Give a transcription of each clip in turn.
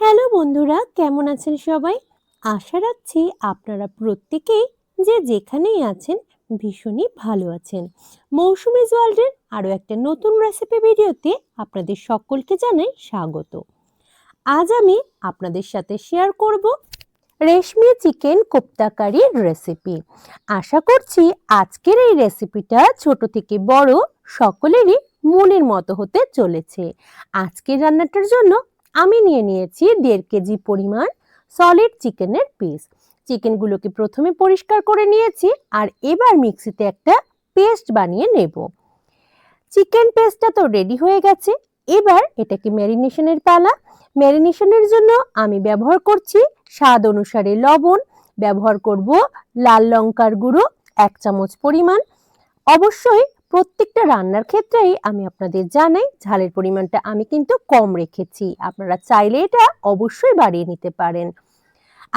Hello বন্ধুরা, কেমন আছেন সবাই? আশা রাখছি আপনারা প্রত্যেকেই যে যেখানেই আছেন ভীষণই ভালো আছেন। মৌসুমীজ ওয়ার্ল্ডের আরও একটা নতুন রেসিপি ভিডিওতে আপনাদের সকলকে জানাই স্বাগত। আজ আমি আপনাদের সাথে শেয়ার করব রেশমি চিকেন কোপ্তা কারির রেসিপি। আশা করছি আজকের এই রেসিপিটা ছোট থেকে বড় সকলেরই মনের মতো হতে চলেছে। আজকের রান্নাটার জন্য আমি নিয়ে নিয়েছি 1.5 কেজি পরিমাণ সলিড চিকেনের পিস। চিকেনগুলোকে প্রথমে পরিষ্কার করে নিয়েছি আর এবার মিক্সিতে একটা পেস্ট বানিয়ে নেব। চিকেন পেস্টটা তো রেডি হয়ে গেছে, এবার এটাকে ম্যারিনেশনের পালা। ম্যারিনেশনের জন্য আমি ব্যবহার করছি স্বাদ অনুসারে লবণ, ব্যবহার করব লাল লঙ্কার গুঁড়ো 1 চামচ পরিমাণ। অবশ্যই প্রত্যেকটা রান্নার ক্ষেত্রেই আমি আপনাদের জানাই ঝালের পরিমাণটা আমি কিন্তু কম রেখেছি, আপনারা চাইলে এটা অবশ্যই বাড়িয়ে নিতে পারেন।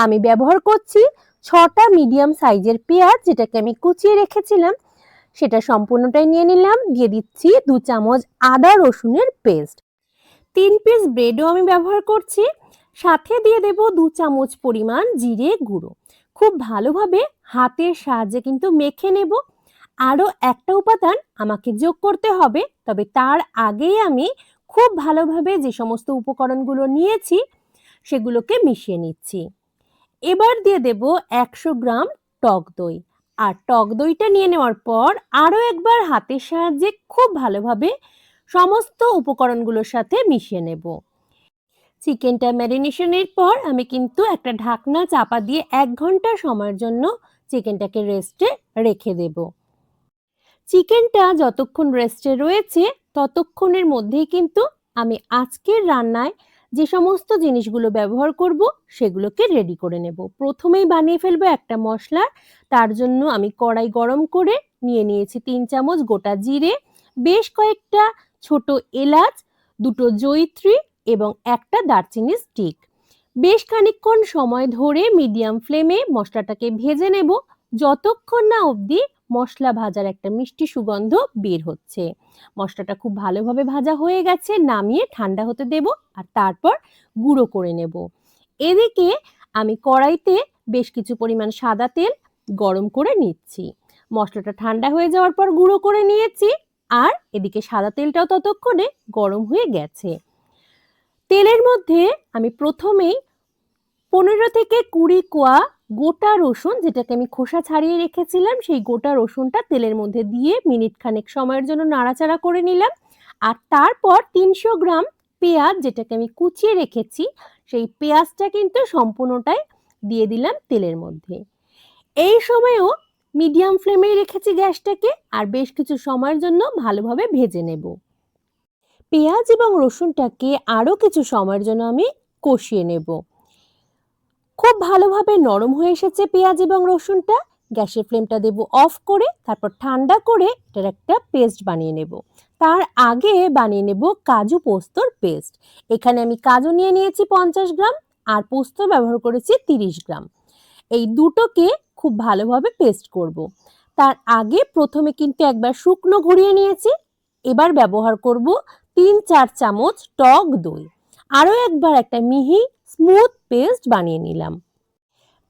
আমি ব্যবহার করছি 6টা মিডিয়াম সাইজের পেঁয়াজ, যেটাকে আমি কুচিয়ে রেখেছিলাম, সেটা সম্পূর্ণটাই নিয়ে নিলাম। দিয়ে দিচ্ছি 2 চামচ আদা রসুনের পেস্ট। 3 পিস ব্রেডও আমি ব্যবহার করছি। সাথে দিয়ে দেব 2 চামচ পরিমাণ জিরে গুঁড়ো। খুব ভালোভাবে হাতের সাহায্যে কিন্তু মেখে নেব। আরও একটা উপাদান আমাকে যোগ করতে হবে, তবে তার আগেই আমি খুব ভালোভাবে যে সমস্ত উপকরণগুলো নিয়েছি সেগুলোকে মিশিয়ে নিচ্ছি। এবার দিয়ে দেব 100 গ্রাম টক দই। আর টক দইটা নিয়ে নেওয়ার পর আরও একবার হাতের সাহায্যে খুব ভালোভাবে সমস্ত উপকরণগুলোর সাথে মিশিয়ে নেব। চিকেনটা ম্যারিনেশনের পর আমি কিন্তু একটা ঢাকনা চাপা দিয়ে 1 ঘন্টা সময়ের জন্য চিকেনটাকে রেস্টে রেখে দেব। চিকেনটা যতক্ষণ রেস্টে রয়েছে ততক্ষণের মধ্যেই কিন্তু আমি আজকের রান্নায় যে সমস্ত জিনিসগুলো ব্যবহার করব সেগুলোকে রেডি করে নেব। প্রথমেই বানিয়ে ফেলবো একটা মশলা। তার জন্য আমি কড়াই গরম করে নিয়ে নিয়েছি 3 চামচ গোটা জিরে, বেশ কয়েকটা ছোট এলাচ, 2টো জয়িত্রী এবং একটা দারচিনি স্টিক। বেশ খানিকক্ষণ সময় ধরে মিডিয়াম ফ্লেমে মশলাটাকে ভেজে নেব, যতক্ষণ না অবধি মশলা ভাজার একটা মিষ্টি সুগন্ধ বের হচ্ছে। মশলাটা খুব ভালোভাবে ভাজা হয়ে গেছে, নামিয়ে ঠান্ডা হতে দেব আর তারপর গুঁড়ো করে নেব। এদিকে আমি কড়াইতে বেশ কিছু পরিমাণ সাদা তেল গরম করে নিচ্ছি। মশলাটা ঠান্ডা হয়ে যাওয়ার পর গুঁড়ো করে নিয়েছি, আর এদিকে সাদা তেলটাও ততক্ষণে গরম হয়ে গেছে। তেলের মধ্যে আমি প্রথমেই 15 থেকে 20 কোয়া গোটা রসুন, যেটাকে আমি খোসা ছাড়িয়ে রেখেছিলাম, সেই গোটা রসুনটা তেলের মধ্যে দিয়ে মিনিট খানেক সময়ের জন্য নাড়াচাড়া করে নিলাম। আর তারপর 300 গ্রাম পেঁয়াজ, যেটাকে আমি কুচিয়ে রেখেছি, সেই পেঁয়াজটা কিন্তু সম্পূর্ণটাই দিয়ে দিলাম তেলের মধ্যে। এই সময়েও মিডিয়াম ফ্লেমেই রেখেছি গ্যাসটাকে, আর বেশ কিছু সময়ের জন্য ভালোভাবে ভেজে নেব। পেঁয়াজ এবং রসুনটাকে আরও কিছু সময়ের জন্য আমি কষিয়ে নেব। খুব ভালোভাবে নরম হয়ে এসেছে পেঁয়াজ এবং রসুনটা। গ্যাসের ফ্লেমটা দেব অফ করে, তারপর ঠান্ডা করে এটার একটা পেস্ট বানিয়ে নেব। তার আগে বানিয়ে নেব কাজু পোস্তর পেস্ট। এখানে আমি কাজু নিয়ে নিয়েছি 50 গ্রাম আর পোস্ত ব্যবহার করেছি 30 গ্রাম। এই দুটোকে খুব ভালোভাবে পেস্ট করব। তার আগে প্রথমে কিন্তু একবার শুকনো ঘুরিয়ে নিয়েছি, এবার ব্যবহার করব 3-4 চামচ টক দই। আরও একবার একটা মিহি স্মুথ পেস্ট বানিয়ে নিলাম।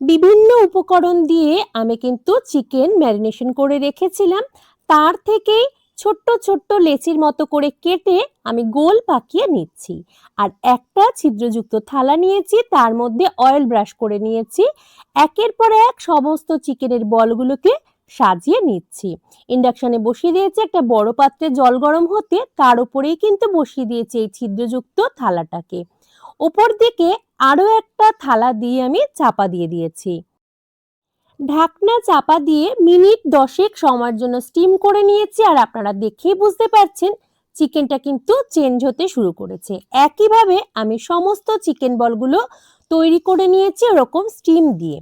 বিভিন্ন উপকরণ দিয়ে আমি কিন্তু চিকেন ম্যারিনেশন করে রেখেছিলাম, তার থেকেই ছোট্ট ছোট্ট লেচির মতো করে কেটে আমি গোল পাকিয়ে নিচ্ছি। আর একটা ছিদ্রযুক্ত থালা নিয়েছি, তার মধ্যে অয়েল ব্রাশ করে নিয়েছি। একের পর এক সমস্ত চিকেনের বলগুলোকে সাজিয়ে নিচ্ছি। ইন্ডাকশনে বসিয়ে দিয়েছি একটা বড় পাত্রে জল গরম হতে, তার উপরেই কিন্তু বসিয়ে দিয়েছি এই ছিদ্রযুক্ত থালাটাকে। ওপর দিকে আরও একটা থালা দিয়ে আমি চাপা দিয়ে দিয়েছি। ঢাকনা চাপা দিয়ে মিনিট 10 সময়ের জন্য স্টিম করে নিয়েছি, আর আপনারা দেখেই বুঝতে পারছেন চিকেনটা কিন্তু চেঞ্জ হতে শুরু করেছে। একইভাবে আমি সমস্ত চিকেন বলগুলো তৈরি করে নিয়েছি ওরকম স্টিম দিয়ে।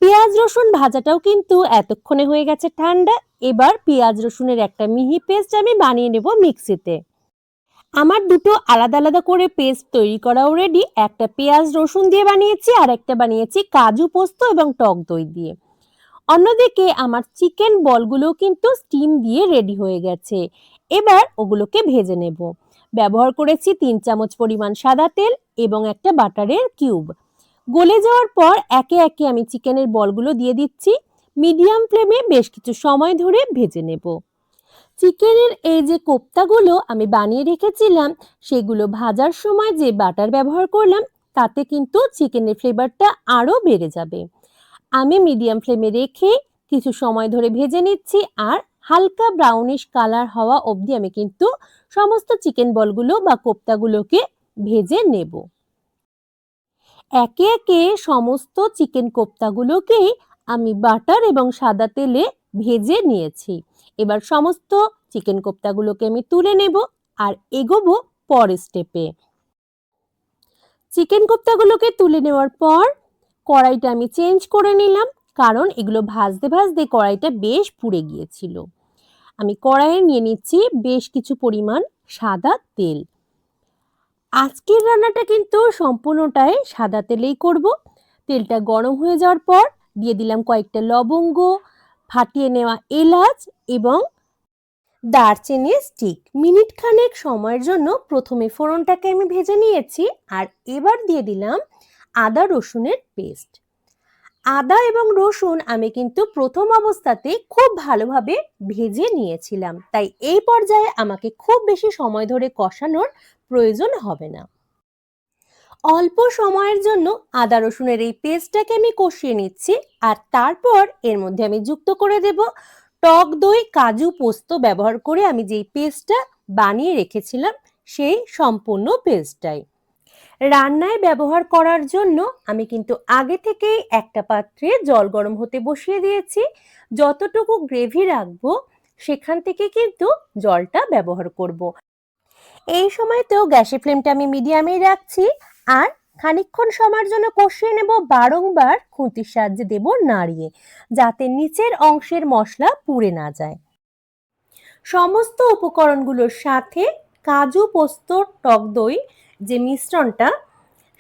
পেঁয়াজ রসুন ভাজাটাও কিন্তু এতক্ষণে হয়ে গেছে ঠান্ডা। এবার পেঁয়াজ রসুনের একটা মিহি পেস্ট আমি বানিয়ে নেব মিক্সিতে। আমার দুটো আলাদা আলাদা করে পেস্ট তৈরি করাও রেডি। একটা পেঁয়াজ রসুন দিয়ে বানিয়েছি, আর একটা বানিয়েছি কাজু পোস্ত এবং টক দই দিয়ে। অন্যদিকে আমার চিকেন বলগুলো কিন্তু স্টিম দিয়ে রেডি হয়ে গেছে। এবার ওগুলোকে ভেজে নেব। ব্যবহার করেছি 3 চামচ পরিমাণ সাদা তেল এবং একটা বাটারের কিউব। গলে যাওয়ার পর একে একে আমি চিকেনের বলগুলো দিয়ে দিচ্ছি। মিডিয়াম ফ্লেমে বেশ কিছু সময় ধরে ভেজে নেব। চিকেনের এই যে কোপ্তাগুলো আমি বানিয়ে রেখেছিলাম, সেগুলো ভাজার সময় যে বাটার ব্যবহার করলাম, তাতে কিন্তু চিকেনের ফ্লেভারটা আরও বেড়ে যাবে। আমি মিডিয়াম ফ্লেমে রেখে কিছু সময় ধরে ভেজে নিচ্ছি, আর হালকা ব্রাউনিশ কালার হওয়া অবধি আমি কিন্তু সমস্ত চিকেন বলগুলো বা কোপ্তাগুলোকে ভেজে নেব। একে একে সমস্ত চিকেন কোপ্তাগুলোকে আমি বাটার এবং সাদা তেলে ভেজে নিয়েছি। এবার সমস্ত চিকেন কোপ্তাগুলোকে আমি তুলে নেব আর এগোবো পরের স্টেপে। চিকেন কোপ্তাগুলোকে তুলে নেওয়ার পর কড়াইটা আমি চেঞ্জ করে নিলাম, কারণ এগুলো ভাজতে ভাজতে কড়াইটা বেশ পুড়ে গিয়েছিল। আমি কড়াইয়ে নিয়ে নিচ্ছি বেশ কিছু পরিমাণ সাদা তেল। আজকের রান্নাটা কিন্তু সম্পূর্ণটাই সাদা তেলেই করব। তেলটা গরম হয়ে যাওয়ার পর দিয়ে দিলাম কয়েকটা লবঙ্গ, ফাটিয়ে নেওয়া এলাচ এবং দারচিনি স্টিক। মিনিট খানেক সময়ের জন্য প্রথমে ফোড়নটাকে আমি ভেজে নিয়েছি, আর এবার দিয়ে দিলাম আদা রসুনের পেস্ট। আদা এবং রসুন আমি কিন্তু প্রথম অবস্থাতে খুব ভালোভাবে ভেজে নিয়েছিলাম, তাই এই পর্যায়ে আমাকে খুব বেশি সময় ধরে কষানোর প্রয়োজন হবে না। অল্প সময়ের জন্য আদা রসুনের এই পেস্টটাকে আমি কষিয়ে নিচ্ছি, আর তারপর এর মধ্যে আমি যুক্ত করে দেব টক দই, কাজু, পোস্ত ব্যবহার করে আমি যেই পেস্টটা বানিয়ে রেখেছিলাম সেই সম্পূর্ণ পেস্টটাই। রান্নায় ব্যবহার করার জন্য আমি কিন্তু আগে থেকেই একটা পাত্রে জল গরম হতে বসিয়ে দিয়েছি। যতটুকু গ্রেভি রাখবো সেখান থেকে কিন্তু জলটা ব্যবহার করব। এই সময় তো গ্যাসের ফ্লেমটা আমি মিডিয়ামেই রাখছি, আর খানিকক্ষণ সময়ের জন্য কষিয়ে নেব, বারংবার খুন্তির সাহায্যে দেব নাড়িয়ে, যাতে নিচের অংশের মশলা পুড়ে না যায়। সমস্ত উপকরণগুলোর সাথে কাজু, পোস্ত, টক দই যে মিশ্রণটা,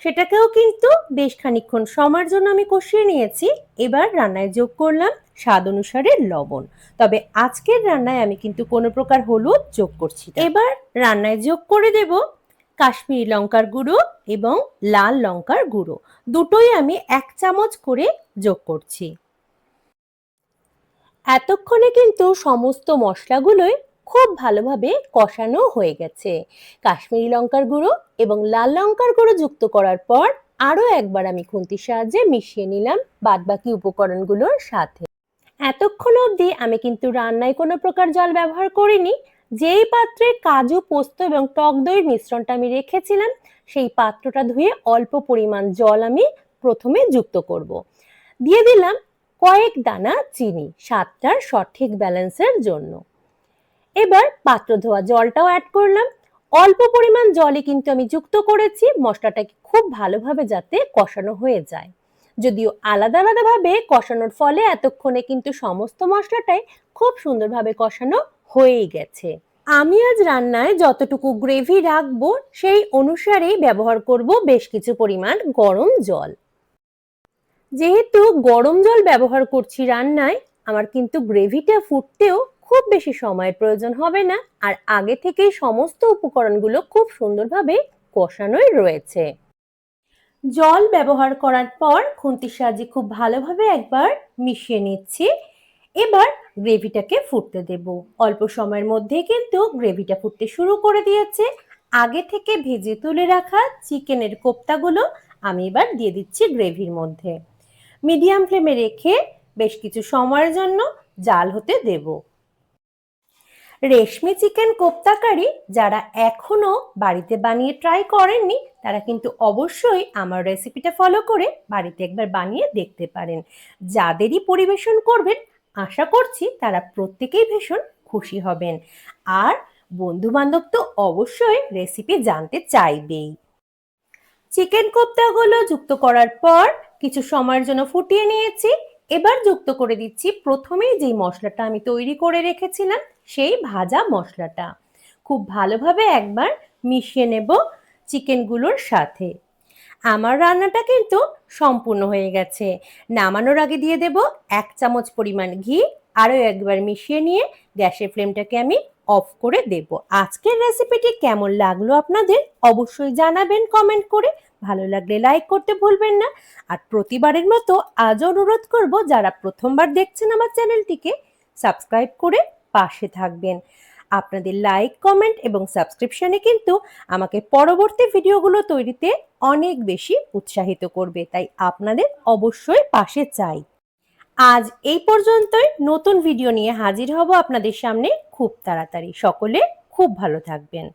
সেটাকেও কিন্তু বেশ খানিকক্ষণ সময়ের জন্য আমি কষিয়ে নিয়েছি। এবার রান্নায় যোগ করলাম স্বাদ অনুসারে লবণ। তবে আজকের রান্নায় আমি কিন্তু কোনো প্রকার হলুদ যোগ করছি না। এবার রান্নায় যোগ করে দেব কাশ্মীরি লঙ্কার গুঁড়ো এবং লাল লঙ্কার গুঁড়ো, দুটোই আমি 1 চামচ করে যোগ করছি। এতক্ষণে কিন্তু সমস্ত মশলাগুলোই খুব ভালোভাবে কষানো হয়ে গেছে। কাশ্মীরি লঙ্কার গুঁড়ো এবং লাল লঙ্কার গুঁড়ো যুক্ত করার পর আরও একবার আমি খুন্তির সাহায্যে মিশিয়ে নিলাম বাদবাকি উপকরণগুলোর সাথে। এতক্ষণ অবধি আমি কিন্তু রান্নায় কোনো প্রকার জল ব্যবহার করিনি। যেই পাত্রে কাজু, পোস্ত এবং টক দইয়ের মিশ্রণটা আমি রেখেছিলাম, সেই পাত্রটা ধুয়ে অল্প পরিমাণ জল আমি প্রথমে যুক্ত করব। দিয়ে দিলাম কয়েক দানা চিনি স্বাদটার সঠিক ব্যালেন্সের জন্য। এবার পাত্র ধোয়া জলটাও অ্যাড করলাম। অল্প পরিমাণ জলে কিন্তু আমি যুক্ত করেছি মশলাটাকে খুব ভালোভাবে যাতে কষানো হয়ে যায়। যদিও আলাদা আলাদাভাবে কষানোর ফলে এতক্ষণে কিন্তু সমস্ত মশলাটাই খুব সুন্দরভাবে কষানো হয়েই গেছে। আমি আজ রান্নায় যতটুকু গ্রেভি রাখবো সেই অনুসারেই ব্যবহার করব বেশ কিছু পরিমাণ গরম জল। যেহেতু গরম জল ব্যবহার করছি রান্নায়, আমার কিন্তু গ্রেভিটা ফুটতেও খুব বেশি সময়ের প্রয়োজন হবে না, আর আগে থেকেই সমস্ত উপকরণগুলো খুব সুন্দরভাবে কষানোই রয়েছে। জল ব্যবহার করার পর খুন্তির সাহায্যে খুব ভালোভাবে একবার মিশিয়ে নিচ্ছি। এবার গ্রেভিটাকে ফুটতে দেব। অল্প সময়ের মধ্যেই কিন্তু গ্রেভিটা ফুটতে শুরু করে দিয়েছে। আগে থেকে ভেজে তুলে রাখা চিকেনের কোপ্তাগুলো আমি এবার দিয়ে দিচ্ছি গ্রেভির মধ্যে। মিডিয়াম ফ্লেমে রেখে বেশ কিছু সময়ের জন্য জাল হতে দেব। রেশমি চিকেন কোপ্তা কারি যারা এখনো বাড়িতে বানিয়ে ট্রাই করেননি, তারা কিন্তু অবশ্যই আমার রেসিপিটা ফলো করে বাড়িতে একবার বানিয়ে দেখতে পারেন। যাদেরই পরিবেশন করবেন আশা করছি তারা প্রত্যেকেই ভীষণ খুশি হবেন, আর বন্ধু বান্ধব তো অবশ্যই রেসিপি জানতে চাইবেই। চিকেন কোপ্তাগুলো যুক্ত করার পর কিছু সময়ের জন্য ফুটিয়ে নিয়েছি। এবার যুক্ত করে দিচ্ছি প্রথমেই যেই মশলাটা আমি তৈরি করে রেখেছিলাম, সেই ভাজা মশলাটা। খুব ভালোভাবে একবার মিশিয়ে নেব চিকেনগুলোর সাথে। আমার রান্নাটা কিন্তু সম্পূর্ণ হয়ে গেছে। নামানোর আগে দিয়ে দেব 1 চামচ পরিমাণ ঘি। আরও একবার মিশিয়ে নিয়ে গ্যাসের ফ্লেমটাকে আমি অফ করে দেব। আজকের রেসিপিটি কেমন লাগলো আপনাদের অবশ্যই জানাবেন কমেন্ট করে। ভালো লাগলে লাইক করতে ভুলবেন না। আর প্রতিবারের মতো আজও অনুরোধ করব, যারা প্রথমবার দেখছেন আমার চ্যানেলটিকে সাবস্ক্রাইব করে পাশে থাকবেন। আপনাদের লাইক, কমেন্ট এবং সাবস্ক্রিপশনে কিন্তু আমাকে পরবর্তী ভিডিওগুলো তৈরিতে অনেক বেশি উৎসাহিত করবে, তাই আপনাদের অবশ্যই পাশে চাই। আজ এই পর্যন্তই। নতুন ভিডিও নিয়ে হাজির হব আপনাদের সামনে খুব তাড়াতাড়ি। সকলে খুব ভালো থাকবেন।